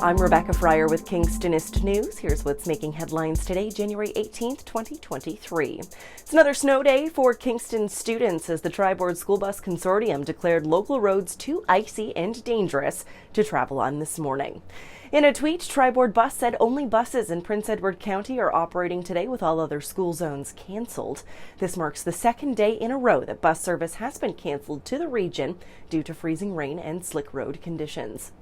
I'm Rebecca Fryer with Kingstonist News. Here's what's making headlines today, January 18th, 2023. It's another snow day for Kingston students as the Tri-Board School Bus Consortium declared local roads too icy and dangerous to travel on this morning. In a tweet, Tri-Board Bus said only buses in Prince Edward County are operating today with all other school zones canceled. This marks the second day in a row that bus service has been canceled to the region due to freezing rain and slick road conditions.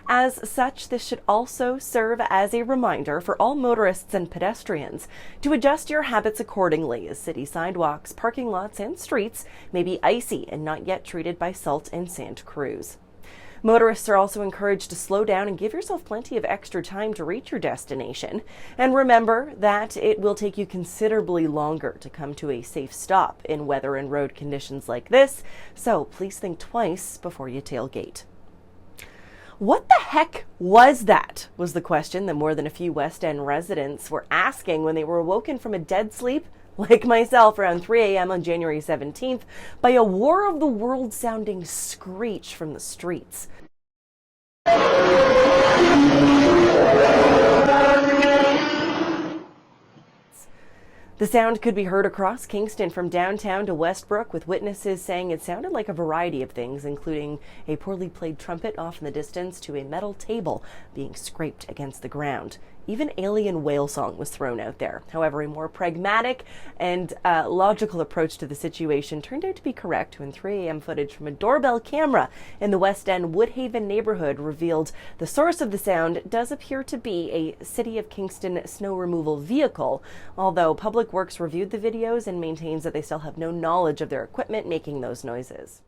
As such, this should also serve as a reminder for all motorists and pedestrians to adjust your habits accordingly, as city sidewalks, parking lots, and streets may be icy and not yet treated by salt and sand crews. Motorists are also encouraged to slow down and give yourself plenty of extra time to reach your destination. And remember that it will take you considerably longer to come to a safe stop in weather and road conditions like this, so please think twice before you tailgate. What the heck was that? Was the question that more than a few West End residents were asking when they were awoken from a dead sleep, like myself, around 3 a.m. on January 17th, by a War of the Worlds sounding screech from the streets. The sound could be heard across Kingston from downtown to Westbrook, with witnesses saying it sounded like a variety of things, including a poorly played trumpet off in the distance to a metal table being scraped against the ground. Even alien whale song was thrown out there. However, a more pragmatic and logical approach to the situation turned out to be correct when 3 a.m. footage from a doorbell camera in the West End Woodhaven neighborhood revealed the source of the sound does appear to be a City of Kingston snow removal vehicle, although Public Works reviewed the videos and maintains that they still have no knowledge of their equipment making those noises.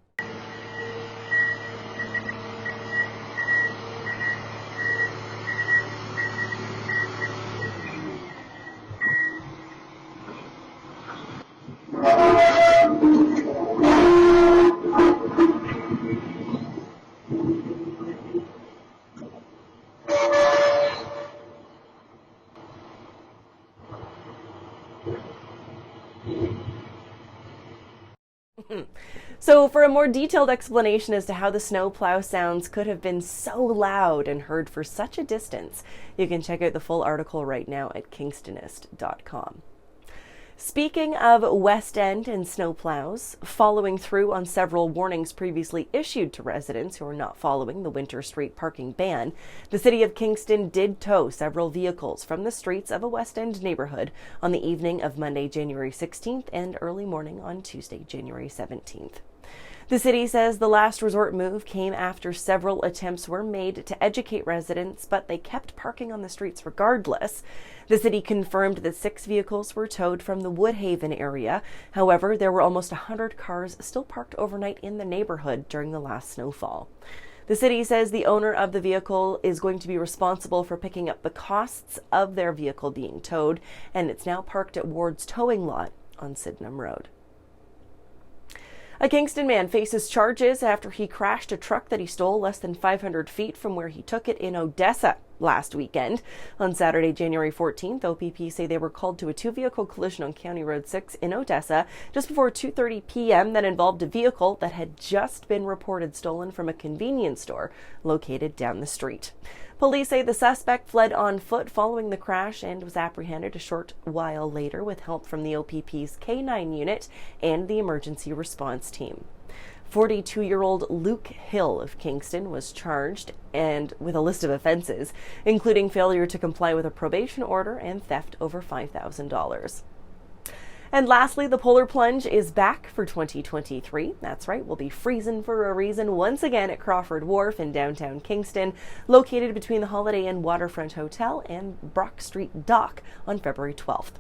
So for a more detailed explanation as to how the snowplow sounds could have been so loud and heard for such a distance, you can check out the full article right now at Kingstonist.com. Speaking of West End and snowplows, following through on several warnings previously issued to residents who are not following the Winter Street parking ban, the City of Kingston did tow several vehicles from the streets of a West End neighborhood on the evening of Monday, January 16th and early morning on Tuesday, January 17th. The city says the last resort move came after several attempts were made to educate residents, but they kept parking on the streets regardless. The city confirmed that 6 vehicles were towed from the Woodhaven area. However, there were almost 100 cars still parked overnight in the neighborhood during the last snowfall. The city says the owner of the vehicle is going to be responsible for picking up the costs of their vehicle being towed, and it's now parked at Ward's towing lot on Sydenham Road. A Kingston man faces charges after he crashed a truck that he stole less than 500 feet from where he took it in Odessa last weekend. On Saturday, January 14th, OPP say they were called to a 2-vehicle collision on County Road 6 in Odessa just before 2:30 p.m. that involved a vehicle that had just been reported stolen from a convenience store located down the street. Police say the suspect fled on foot following the crash and was apprehended a short while later with help from the OPP's K9 unit and the emergency response team. 42-year-old Luke Hill of Kingston was charged and with a list of offenses, including failure to comply with a probation order and theft over $5,000. And lastly, the polar plunge is back for 2023. That's right, we'll be freezing for a reason once again at Crawford Wharf in downtown Kingston, located between the Holiday Inn Waterfront Hotel and Brock Street Dock on February 12th.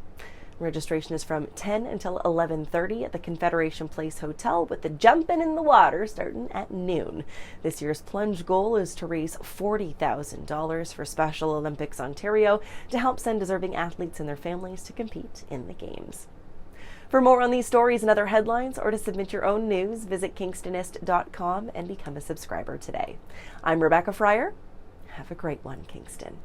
Registration is from 10 until 11:30 at the Confederation Place Hotel, with the jumping in the water starting at noon. This year's plunge goal is to raise $40,000 for Special Olympics Ontario to help send deserving athletes and their families to compete in the Games. For more on these stories and other headlines, or to submit your own news, visit Kingstonist.com and become a subscriber today. I'm Rebecca Fryer. Have a great one, Kingston.